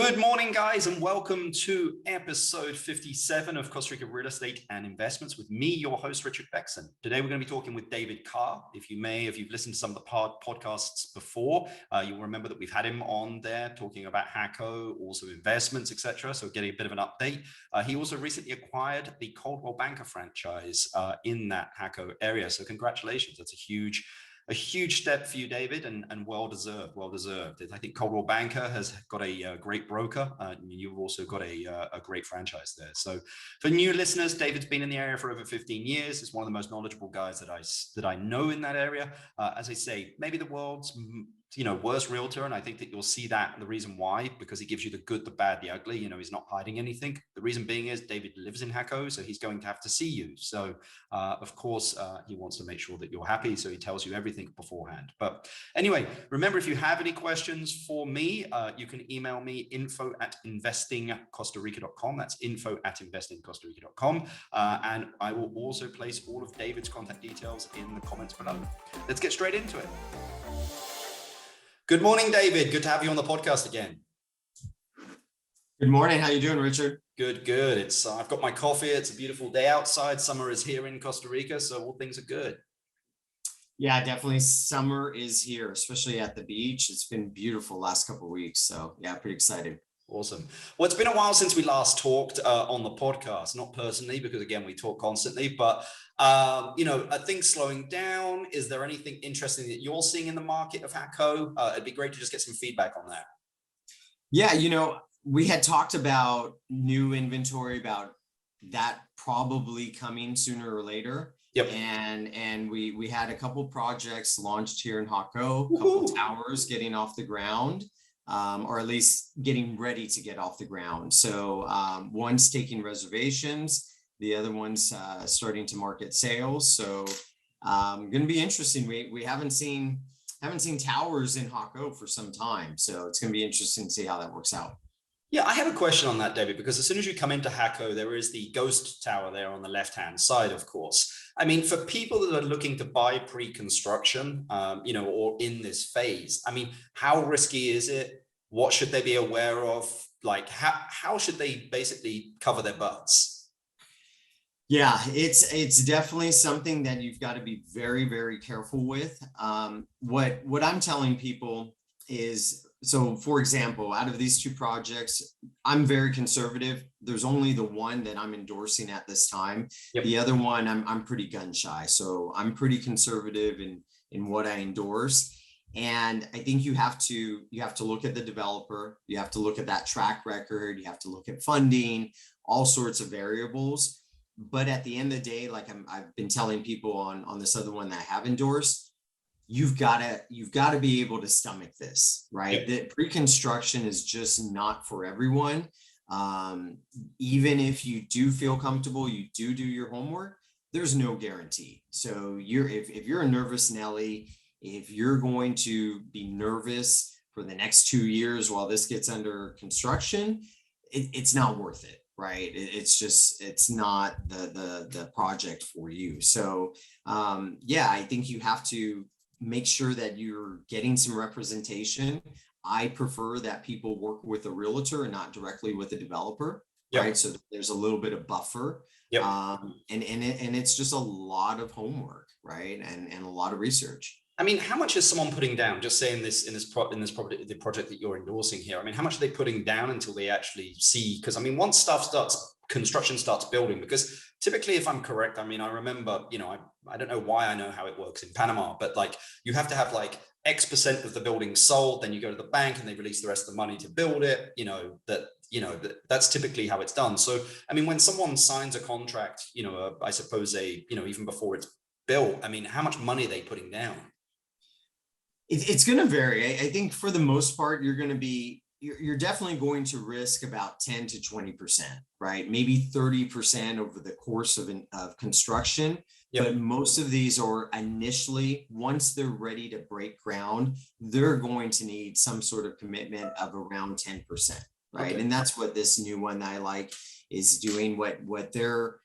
Good morning, guys, and welcome to episode 57 of Costa Rica Real Estate and Investments with me, your host, Richard Beckson. Today, we're going to be talking with David Karr. If you've listened to some of the podcasts before, you'll remember that we've had him on there talking about Jaco, also investments, etc. So getting a bit of an update. He also recently acquired the Coldwell Banker franchise in that Jaco area. So congratulations. That's a huge step for you, David, and well deserved. I think Coldwell Banker has got a great broker. You've also got a great franchise there. So for new listeners, David's been in the area for over 15 years. He's one of the most knowledgeable guys that I know in that area. As I say, maybe the world's worst realtor, and I think that you'll see that. And the reason why, because he gives you the good, the bad, the ugly. He's not hiding anything. The reason being is David lives in Jaco, so he's going to have to see you. So of course, he wants to make sure that you're happy, so he tells you everything beforehand. But anyway, remember, if you have any questions for me, you can email me info@investingcostarica.com. That's info@investingcostarica.com. And I will also place all of David's contact details in the comments below. Let's get straight into it. Good morning, David. Good to have you on the podcast again. Good morning. How you doing, Richard? Good. I've got my coffee. It's a beautiful day outside. Summer is here in Costa Rica, so all things are good. Yeah, definitely. Summer is here, especially at the beach. It's been beautiful last couple of weeks. So yeah, pretty excited. Awesome. Well, it's been a while since we last talked on the podcast, not personally, because again, we talk constantly, but are things slowing down? Is there anything interesting that you're seeing in the market of Jaco? It'd be great to just get some feedback on that. Yeah, we had talked about new inventory, about that probably coming sooner or later. Yep. And we had a couple projects launched here in Jaco, a couple towers getting off the ground. Or at least getting ready to get off the ground. So one's taking reservations, the other one's starting to market sales. So going to be interesting. We haven't seen towers in Jaco for some time, so it's going to be interesting to see how that works out. Yeah, I have a question on that, David, because as soon as you come into Jaco, there is the ghost tower there on the left-hand side, of course. I mean, for people that are looking to buy pre-construction, or in this phase, I mean, how risky is it? What should they be aware of? Like, how should they basically cover their butts? Yeah, it's definitely something that you've got to be very, very careful with. What I'm telling people is, so for example, out of these two projects, I'm very conservative. There's only the one that I'm endorsing at this time. Yep. The other one, I'm pretty gun shy. So I'm pretty conservative in what I endorse. And I think you have to look at the developer, you have to look at that track record, you have to look at funding, all sorts of variables. But at the end of the day, like I've been telling people on this other one that I have endorsed, you've got to be able to stomach this, right? Yep. That pre-construction is just not for everyone. Even if you do feel comfortable, you do your homework, there's no guarantee. So if you're a nervous Nelly, if you're going to be nervous for the next 2 years while this gets under construction, it's not worth it, right? It's not the project for you. So I think you have to make sure that you're getting some representation. I prefer that people work with a realtor and not directly with a developer, yep. Right? So there's a little bit of buffer. Yep. And it's just a lot of homework, right? And a lot of research. I mean, how much is someone putting down? Just saying this in this property, the project that you're endorsing here. I mean, how much are they putting down until they actually see? Because I mean, once construction starts building, because typically, if I'm correct, I mean, I remember, I don't know why I know how it works in Panama, but like you have to have like X% of the building sold, then you go to the bank and they release the rest of the money to build it. That's typically how it's done. So, I mean, when someone signs a contract, I suppose even before it's built, I mean, how much money are they putting down? It's going to vary. I think for the most part, you're definitely going to risk about 10 to 20%, right? Maybe 30% over the course of construction. Yep. But most of these are initially, once they're ready to break ground, they're going to need some sort of commitment of around 10%, right? Okay. And that's what this new one that I like is doing. The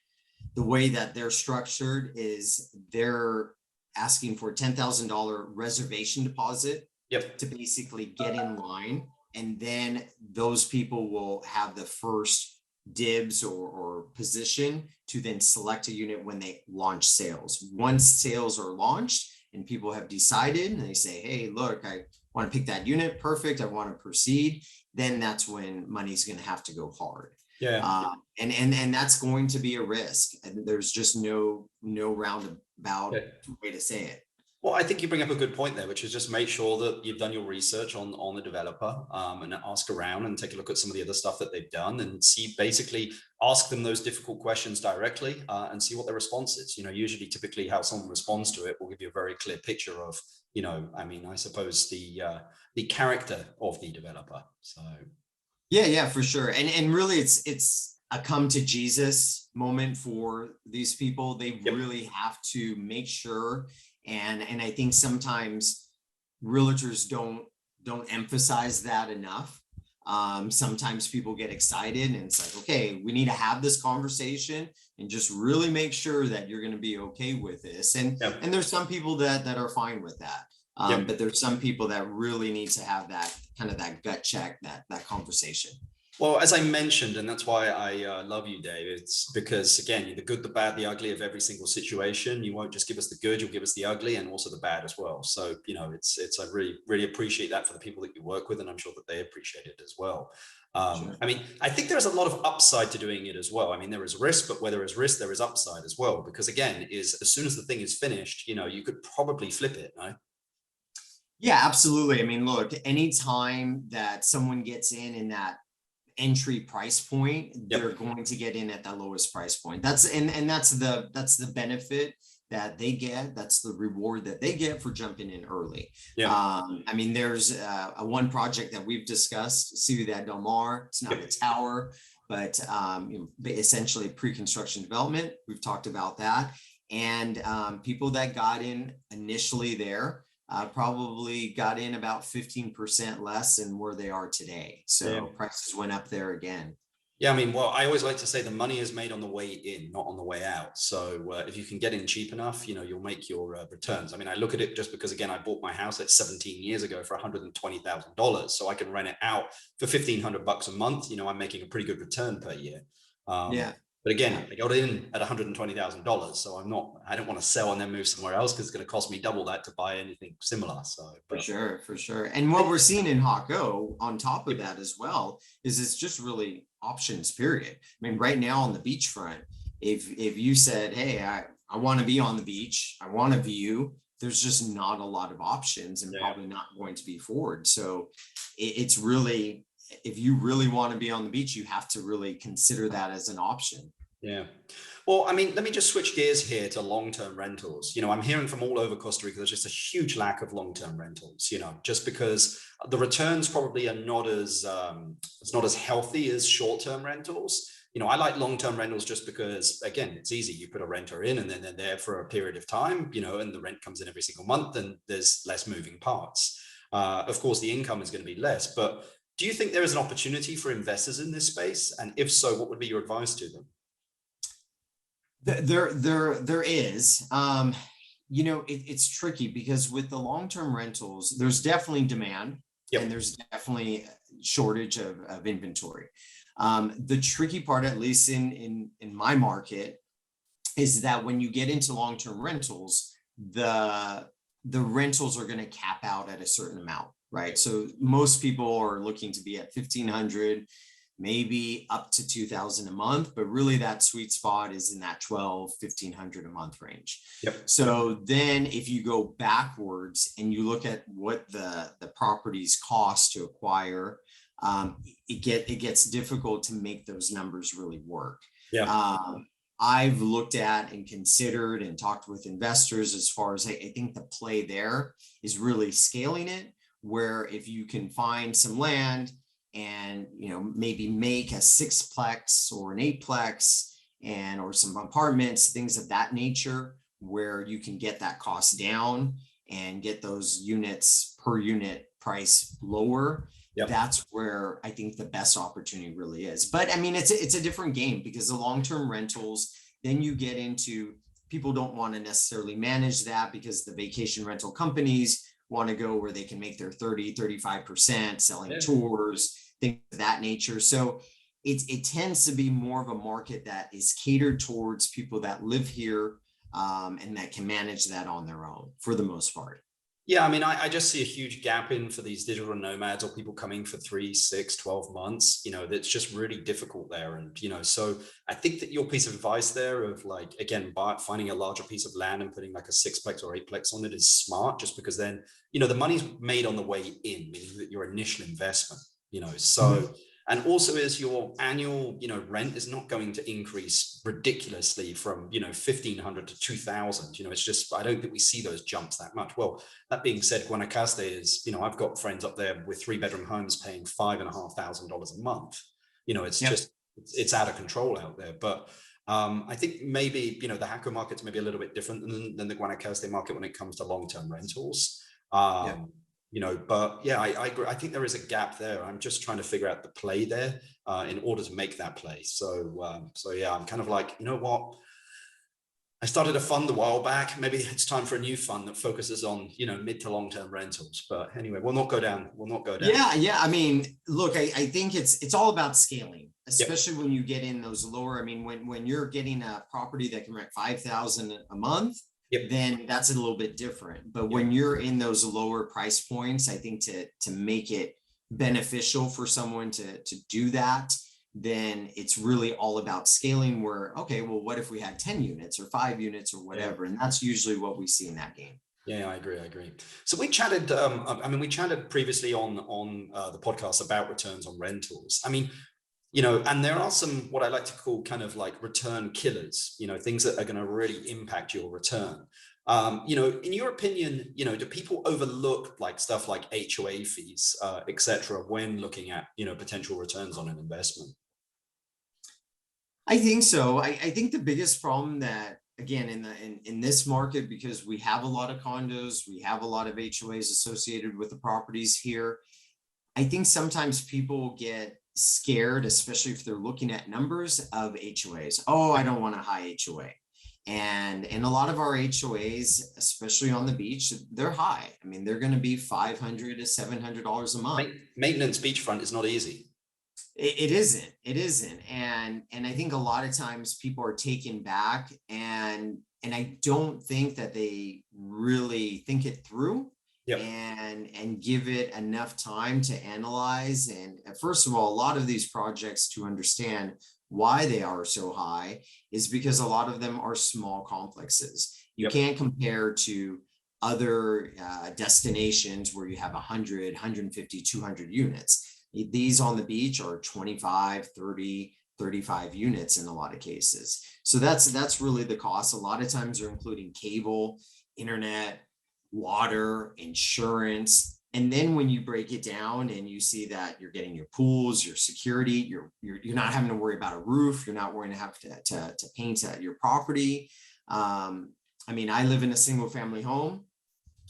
way that they're structured is they're asking for $10,000 reservation deposit, yep. to basically get in line, and then those people will have the first dibs or position to then select a unit when they launch sales. Once sales are launched and people have decided and they say, hey, look, I want to pick that unit, perfect, I want to proceed, then that's when money's going to have to go hard. Yeah. And that's going to be a risk. And there's just no roundabout way to say it. Well, I think you bring up a good point there, which is just make sure that you've done your research on the developer, and ask around and take a look at some of the other stuff that they've done, and see, basically ask them those difficult questions directly, and see what their response is. Usually, typically how someone responds to it will give you a very clear picture of, I suppose the character of the developer. So. Yeah, for sure. And really it's a come to Jesus moment for these people. They really have to make sure. And I think sometimes realtors don't emphasize that enough. Sometimes people get excited and it's like, okay, we need to have this conversation and just really make sure that you're going to be okay with this. And there's some people that are fine with that. But there's some people that really need to have that kind of that gut check, that conversation. Well, as I mentioned, and that's why I love you, Dave, it's because, again, you're the good, the bad, the ugly of every single situation. You won't just give us the good, you'll give us the ugly and also the bad as well. So, I really, really appreciate that for the people that you work with, and I'm sure that they appreciate it as well. Sure. I think there's a lot of upside to doing it as well. There is risk, but where there is risk, there is upside as well. Because again, as soon as the thing is finished, you could probably flip it, no? Yeah, absolutely. Look, anytime that someone gets in that entry price point, they're going to get in at the lowest price point. That's the benefit that they get. That's the reward that they get for jumping in early. There's a one project that we've discussed, Ciudad Del Mar. It's not a tower, but essentially pre-construction development. We've talked about that. And people that got in initially there probably got in about 15% less than where they are today. So prices went up there again. Yeah, well, I always like to say the money is made on the way in, not on the way out. So if you can get in cheap enough, you'll make your returns. I look at it just because, again, I bought my house 17 years ago for $120,000. So I can rent it out for $1,500 a month. I'm making a pretty good return per year. But again, I got in at $120,000, so I don't want to sell and then move somewhere else because it's going to cost me double that to buy anything similar. So for sure. And what we're seeing in Jaco on top of that as well is it's just really options, period. Right now on the beachfront, if you said, hey, I want to be on the beach, I want a view, there's just not a lot of options and probably not going to be forward. So it's really, if you really want to be on the beach, you have to really consider that as an option. Yeah. Well, let me just switch gears here to long-term rentals. I'm hearing from all over Costa Rica, there's just a huge lack of long-term rentals, just because the returns probably are not as healthy as short-term rentals. I like long-term rentals just because, again, it's easy. You put a renter in and then they're there for a period of time, and the rent comes in every single month and there's less moving parts. Of course, the income is going to be less, but do you think there is an opportunity for investors in this space? And if so, what would be your advice to them? There is. It's tricky because with the long-term rentals, there's definitely demand and there's definitely shortage of inventory. The tricky part, at least in my market, is that when you get into long-term rentals, the rentals are going to cap out at a certain amount. Right. So most people are looking to be at 1,500, maybe up to 2,000 a month, but really that sweet spot is in that 1,100 a month range. So then if you go backwards and you look at what the properties cost to acquire, it gets difficult to make those numbers really work. I've looked at and considered and talked with investors as far as I think the play there is really scaling it, where if you can find some land and maybe make a 6-plex or an 8-plex or some apartments, things of that nature, where you can get that cost down and get those units per unit price lower. That's where I think the best opportunity really is. But it's a different game because the long-term rentals, then you get into, people don't want to necessarily manage that because the vacation rental companies want to go where they can make their 35% selling Yeah. tours, things of that nature. So it tends to be more of a market that is catered towards people that live here and that can manage that on their own for the most part. Yeah, I mean, I just see a huge gap in for these digital nomads or people coming for 3, 6, 12 months, that's just really difficult there. And, so I think that your piece of advice there of like, again, finding a larger piece of land and putting like a 6-plex or 8-plex on it is smart, just because then, the money's made on the way in, meaning that your initial investment, so, and also is your annual, rent is not going to increase ridiculously from, 1,500 to 2,000. It's just, I don't think we see those jumps that much. Well, that being said, Guanacaste is, I've got friends up there with 3-bedroom homes paying $5,500 a month. It's just, it's out of control out there. But I think maybe, the Jaco market's maybe a little bit different than the Guanacaste market when it comes to long-term rentals. But yeah, I agree. I think there is a gap there. I'm just trying to figure out the play there in order to make that play. So yeah, I'm kind of like, you know what? I started a fund a while back. Maybe it's time for a new fund that focuses on, mid to long-term rentals. But anyway, we'll not go down. Yeah. I mean, look, I think it's all about scaling, especially when you get in those lower. I mean, when you're getting a property that can rent 5,000 a month, then that's a little bit different. But when you're in those lower price points, I think to make it beneficial for someone to do that, then it's really all about scaling where, okay, well, what if we had 10 units or 5 units or whatever? And that's usually what we see in that game. Yeah, I agree. So we chatted, we chatted previously on the podcast about returns on rentals. I mean, and there are some, what I like to call kind of like return killers, things that are going to really impact your return. In your opinion, do people overlook like stuff like HOA fees, et cetera, when looking at, potential returns on an investment? I think so. I think the biggest problem that, again, in this market, because we have a lot of condos, we have a lot of HOAs associated with the properties here. I think sometimes people get scared, especially if they're looking at numbers of HOAs. Oh, I don't want a high HOA. And a lot of our HOAs, especially on the beach, they're high. I mean, they're going to be $500 to $700 a month. Maintenance beachfront is not easy. It isn't. And I think a lot of times people are taken back, and I don't think that they really think it through. And give it enough time to analyze. And first of all, a lot of these projects, to understand why they are so high, is because a lot of them are small complexes. You can't compare to other destinations where you have 100, 150, 200 units. These on the beach are 25, 30, 35 units in a lot of cases. So that's really the cost. A lot of times they're including cable, internet, water, insurance. And then when you break it down and you see that you're getting your pools, your security, you're not having to worry about a roof, you're not worrying to have to paint your property. I mean, I live in a single family home.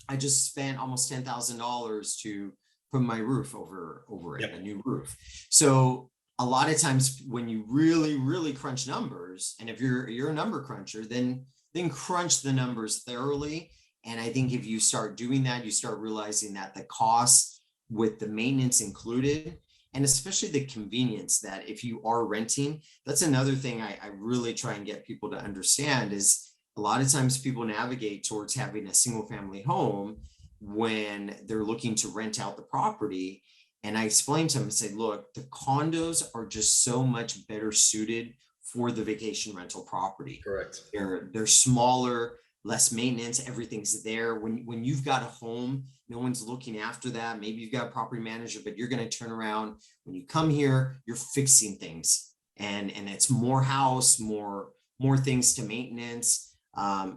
I just spent almost $10,000 to put my roof over it, a new roof. So a lot of times when you really, really crunch numbers, and if you're a number cruncher, then crunch the numbers thoroughly. And I think if you start doing that, you start realizing that the costs with the maintenance included, and especially the convenience that if you are renting, that's another thing I really try and get people to understand, is a lot of times people navigate towards having a single family home when they're looking to rent out the property. And I explain to them and say, look, the condos are just so much better suited for the vacation rental property. Correct. They're smaller, less maintenance, everything's there. When you've got a home, no one's looking after that. Maybe you've got a property manager, but you're going to turn around. When you come here, you're fixing things, and it's more house, more things to maintenance.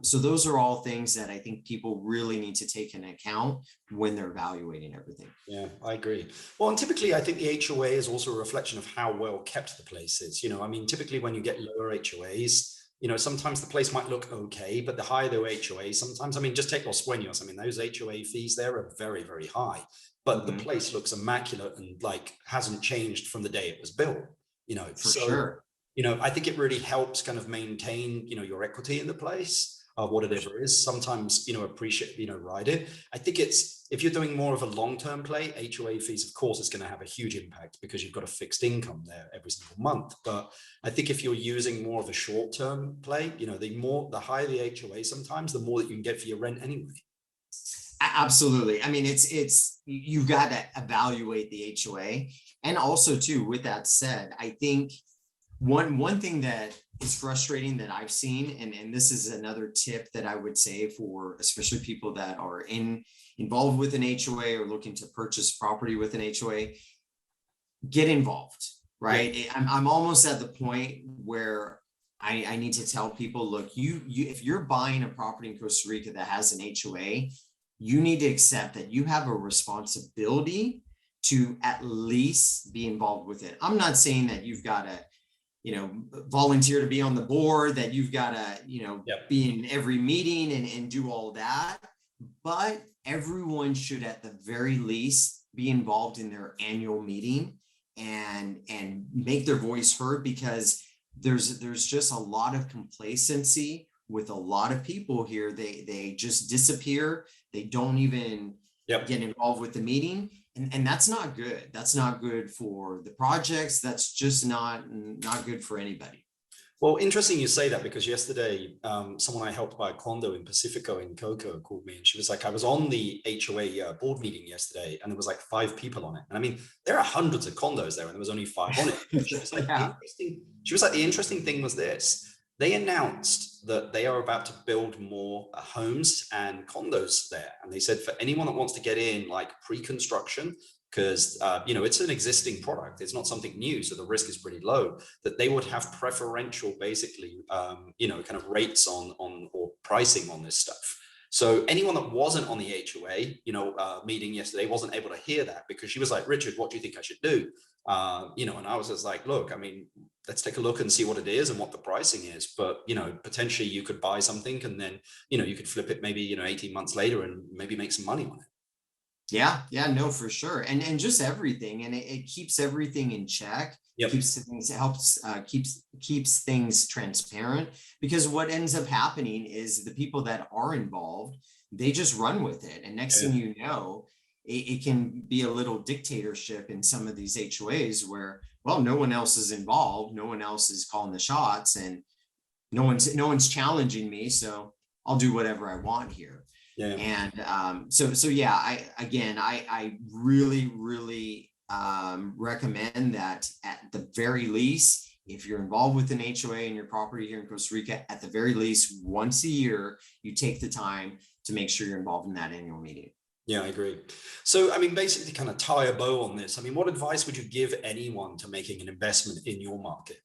So those are all things that I think people really need to take into account when they're evaluating everything. Yeah, I agree. Well, and typically I think the HOA is also a reflection of how well kept the place is. I mean, typically when you get lower HOAs, sometimes the place might look okay, but the higher the HOA, sometimes, I mean, just take Los Sueños. I mean, those HOA fees there are very, very high, but the place looks immaculate and like hasn't changed from the day it was built, For sure. I think it really helps kind of maintain, your equity in the place. whatever it is, sometimes, appreciate, ride it. I think if you're doing more of a long-term play, HOA fees, of course, is going to have a huge impact because you've got a fixed income there every single month. But I think if you're using more of a short-term play, the higher the HOA, sometimes the more that you can get for your rent anyway. Absolutely. I mean, you've got to evaluate the HOA. And also too, with that said, I think one thing that is frustrating that I've seen, and this is another tip that I would say for especially people that are involved with an HOA or looking to purchase property with an HOA, get involved, right? Yeah. I'm almost at the point where I need to tell people, look, if you're buying a property in Costa Rica that has an HOA, you need to accept that you have a responsibility to at least be involved with it. I'm not saying that you've got to, volunteer to be on the board, that you've got to, be in every meeting and do all that, but everyone should at the very least be involved in their annual meeting and make their voice heard, because there's just a lot of complacency with a lot of people here. They just disappear. They don't even get involved with the meeting. And that's not good. That's not good for the projects. That's just not good for anybody. Well, interesting you say that, because yesterday, someone I helped buy a condo in Pacifico in Coco called me, and she was like, I was on the HOA board meeting yesterday, and there was like 5 people on it. And I mean, there are hundreds of condos there, and there was only 5 on it. She was like, the interesting thing was this. They announced that they are about to build more homes and condos there. And they said for anyone that wants to get in, like pre-construction, because, it's an existing product, it's not something new, so the risk is pretty low, that they would have preferential, basically, kind of rates on or pricing on this stuff. So anyone that wasn't on the HOA, meeting yesterday wasn't able to hear that, because she was like, Richard, what do you think I should do? And I was just like, look, I mean, let's take a look and see what it is and what the pricing is. But, potentially you could buy something and then, you could flip it maybe, 18 months later and maybe make some money on it. Yeah, no, for sure. And just everything. And it keeps everything in check. Yep. Keeps things transparent, because what ends up happening is the people that are involved, they just run with it. And next thing you know, it can be a little dictatorship in some of these HOAs where, well, no one else is involved, no one else is calling the shots, and no one's challenging me, so I'll do whatever I want here. Yeah. And so yeah, I really recommend that at the very least, if you're involved with an HOA in your property here in Costa Rica, at the very least once a year, you take the time to make sure you're involved in that annual meeting. Yeah, I agree. So, I mean, basically to kind of tie a bow on this, I mean, what advice would you give anyone to making an investment in your market?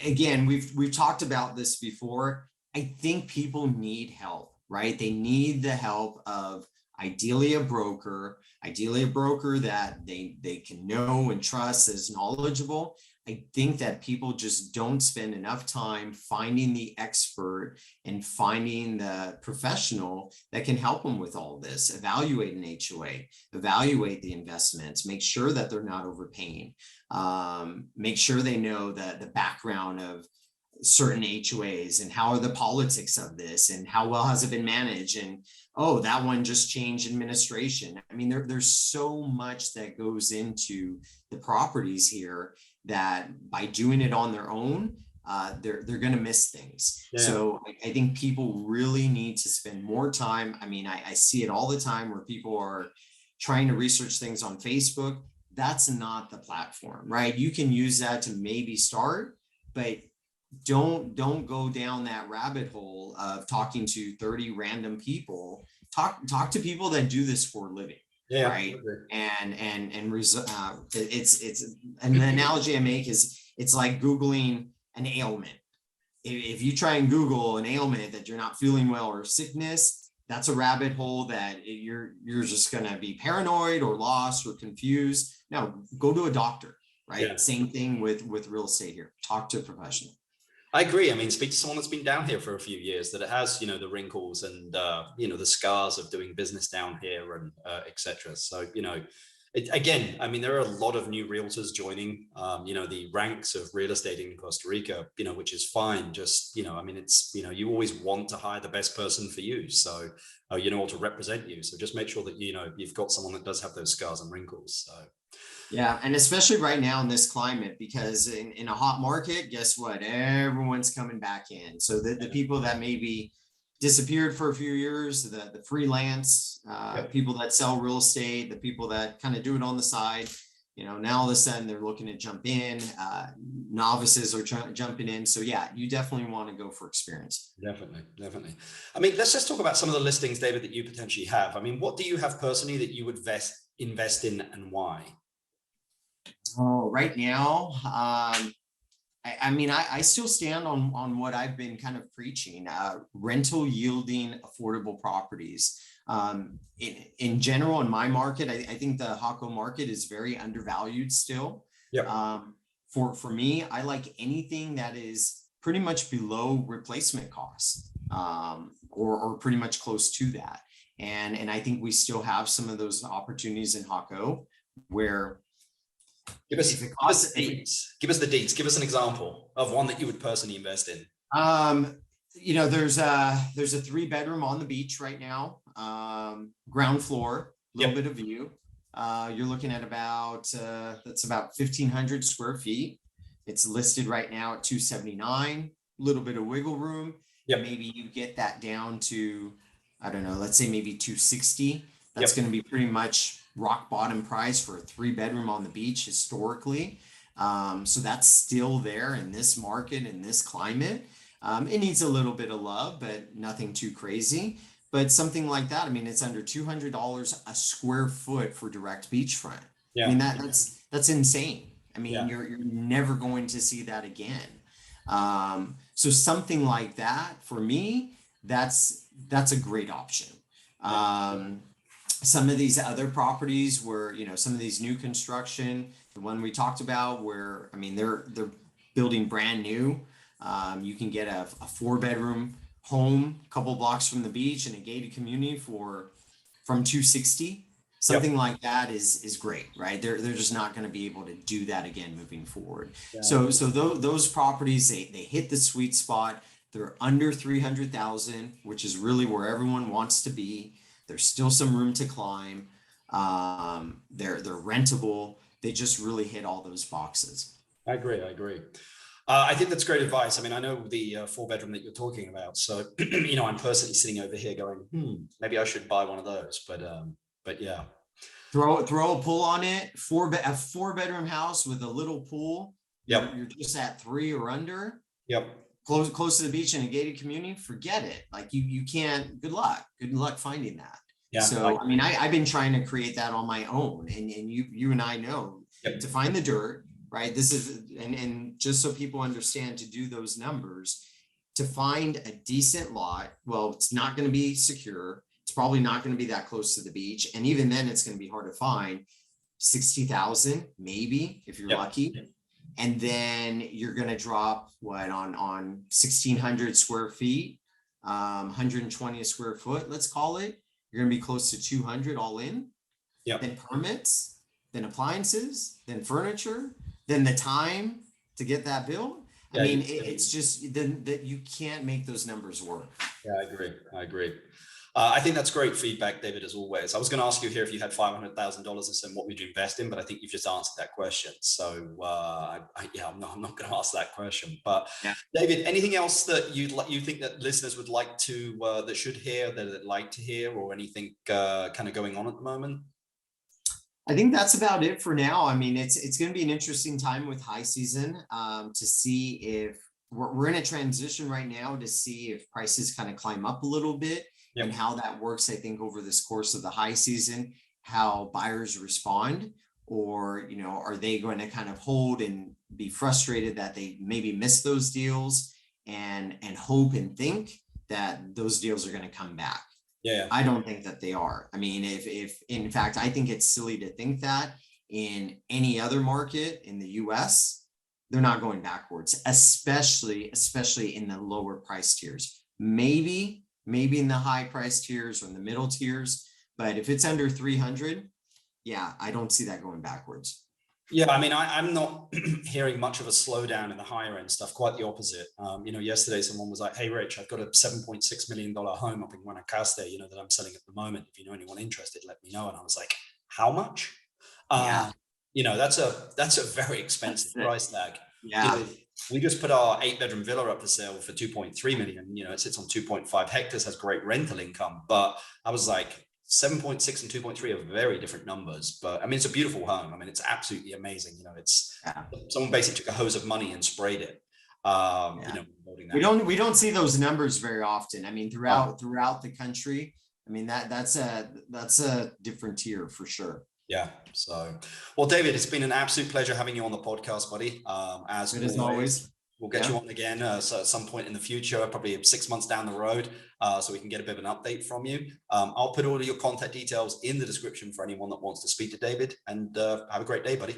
Again, we've talked about this before. I think people need help, right? They need the help of ideally a broker that they can know and trust, is knowledgeable. I think that people just don't spend enough time finding the expert and finding the professional that can help them with all this. Evaluate an HOA, evaluate the investments, make sure that they're not overpaying, make sure they know the background of certain HOAs and how are the politics of this and how well has it been managed, and oh, that one just changed administration. I mean, there's so much that goes into the properties here that by doing it on their own, they're going to miss things. Yeah. So I think people really need to spend more time. I mean, I see it all the time where people are trying to research things on Facebook. That's not the platform, right? You can use that to maybe start, but don't go down that rabbit hole of talking to 30 random people. Talk to people that do this for a living. Yeah, right. And it's an analogy I make is it's like Googling an ailment. If you try and Google an ailment that you're not feeling well or sickness, that's a rabbit hole that you're just going to be paranoid or lost or confused. No, go to a doctor, right? Yeah. Same thing with real estate here. Talk to a professional. I agree. I mean, speak to someone that's been down here for a few years, that it has, the wrinkles and, the scars of doing business down here and et cetera. So, Again, I mean, there are a lot of new realtors joining, the ranks of real estate in Costa Rica, which is fine. Just, I mean, it's, you always want to hire the best person for you. So, or to represent you. So just make sure that, you've got someone that does have those scars and wrinkles. So. Yeah, and especially right now in this climate, because in a hot market, guess what? Everyone's coming back in. So the people that maybe disappeared for a few years, the freelance people that sell real estate, the people that kind of do it on the side, now all of a sudden they're looking to jump in. Novices are jumping in. So yeah, you definitely want to go for experience. Definitely. I mean, let's just talk about some of the listings, David, that you potentially have. I mean, what do you have personally that you would invest in, and why? Oh, right now, I mean, I still stand on what I've been kind of preaching, rental yielding affordable properties. In general, in my market, I think the Jaco market is very undervalued still. Yeah. For me, I like anything that is pretty much below replacement cost, or pretty much close to that. And I think we still have some of those opportunities in Jaco where Give us the deets. Give us an example of one that you would personally invest in. There's a 3-bedroom on the beach right now, ground floor, a little bit of view. You're looking at that's about 1,500 square feet. It's listed right now at 279, a little bit of wiggle room. Maybe you get that down to, I don't know, let's say maybe 260. That's going to be pretty much rock bottom price for a 3-bedroom on the beach historically. So that's still there in this market, in this climate. It needs a little bit of love, but nothing too crazy. But something like that, I mean, it's under $200 a square foot for direct beachfront. I mean, that's insane. I mean, you're never going to see that again. So something like that, for me, that's a great option. Some of these other properties where, some of these new construction, the one we talked about where, I mean, they're building brand new. You can get a 4-bedroom home, a couple blocks from the beach in a gated community from 260. Something like that is great, right? They're just not going to be able to do that again moving forward. So those properties, they hit the sweet spot. They're under 300,000, which is really where everyone wants to be. There's still some room to climb. They're rentable. They just really hit all those boxes. I agree. I think that's great advice. I mean, I know the 4-bedroom that you're talking about. So, I'm personally sitting over here going, maybe I should buy one of those. But yeah. Throw a pool on it. A 4-bedroom house with a little pool. You're just at 3 or under. Close to the beach in a gated community, forget it. Like you can't, good luck finding that. So I mean, I've been trying to create that on my own, and you and I know to find the dirt, right? This is, and just so people understand, to do those numbers, to find a decent lot, well, it's not going to be secure. It's probably not going to be that close to the beach. And even then it's going to be hard to find. 60,000, maybe, if you're lucky. And then you're going to drop on 1,600 square feet, 120 a square foot, let's call it. You're going to be close to 200 all in. Then permits, then appliances, then furniture, then the time to get that built. I mean, it's just that you can't make those numbers work. I agree. I think that's great feedback, David, as always. I was going to ask you here if you had $500,000 and said, what would you invest in? But I think you've just answered that question. So I'm not going to ask that question. But David, anything else that you think that listeners would like to, that should hear, that they'd like to hear, or anything kind of going on at the moment? I think that's about it for now. I mean, it's going to be an interesting time with high season, to see if we're in a transition right now, to see if prices kind of climb up a little bit. And how that works, I think, over this course of the high season, how buyers respond, or, are they going to kind of hold and be frustrated that they maybe miss those deals, and hope and think that those deals are going to come back. I don't think that they are. I mean, if in fact, I think it's silly to think that in any other market in the US, they're not going backwards, especially in the lower price tiers. Maybe in the high price tiers or in the middle tiers, but if it's under 300, yeah, I don't see that going backwards. Yeah, I mean, I'm not hearing much of a slowdown in the higher end stuff, quite the opposite. Yesterday someone was like, hey, Rich, I've got a $7.6 million home up in Guanacaste, that I'm selling at the moment. If you know anyone interested, let me know. And I was like, how much? Yeah, That's a very expensive price tag. yeah. We just put our 8-bedroom villa up for sale for 2.3 million. It sits on 2.5 hectares, has great rental income. But I was like, 7.6 and 2.3 are very different numbers, but I mean, it's a beautiful home. I mean, it's absolutely amazing. It's someone basically took a hose of money and sprayed it. We don't see those numbers very often. I mean, throughout the country. I mean, that's a different tier for sure. Yeah. So, well, David, it's been an absolute pleasure having you on the podcast, buddy. As always. We'll get you on again so at some point in the future, probably 6 months down the road, so we can get a bit of an update from you. I'll put all of your contact details in the description for anyone that wants to speak to David, and have a great day, buddy.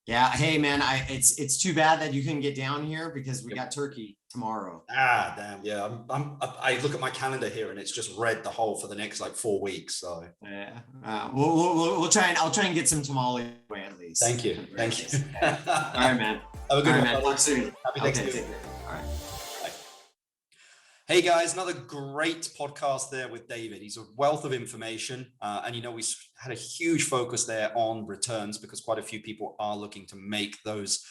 Yeah. Hey, man, it's too bad that you couldn't get down here because we got turkey tomorrow. Ah, damn. Yeah. I look at my calendar here and it's just red the whole for the next 4 weeks. So yeah, we'll try I'll try and get some tamale at least. Thank you. All right, man. Have a good one. Man. Talk soon. Happy Thanksgiving. All right. Bye. Hey guys, another great podcast there with David. He's a wealth of information, and we had a huge focus there on returns because quite a few people are looking to make those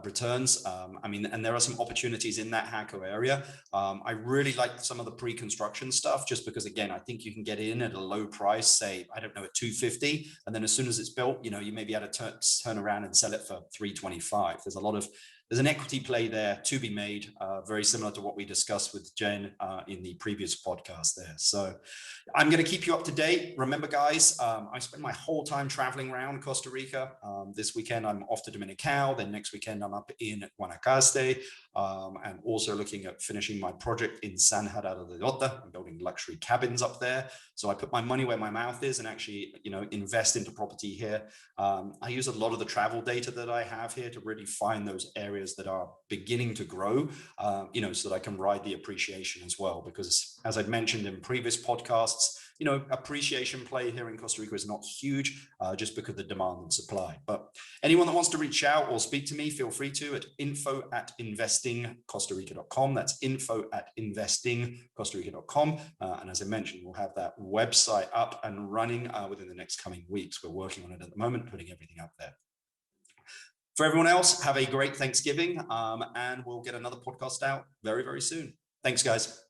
returns. And there are some opportunities in that Jaco area. I really like some of the pre-construction stuff just because, again, I think you can get in at a low price, say, I don't know, at 250, and then as soon as it's built, you may be able to turn around and sell it for 325. There's an equity play there to be made, very similar to what we discussed with Jen in the previous podcast there. So I'm going to keep you up to date. Remember, guys, I spend my whole time traveling around Costa Rica. This weekend, I'm off to Dominicao. Then next weekend, I'm up in Guanacaste, and also looking at finishing my project in San Gerardo de Dota. I'm building luxury cabins up there. So I put my money where my mouth is and actually, invest into property here. I use a lot of the travel data that I have here to really find those areas that are beginning to grow, so that I can ride the appreciation as well. Because as I'd mentioned in previous podcasts, appreciation play here in Costa Rica is not huge, just because of the demand and supply. But anyone that wants to reach out or speak to me, feel free to at info@investingcostarica.com. That's info@investingcostarica.com. And as I mentioned, we'll have that website up and running within the next coming weeks. We're working on it at the moment, putting everything up there. For everyone else, have a great Thanksgiving, and we'll get another podcast out very, very soon. Thanks, guys.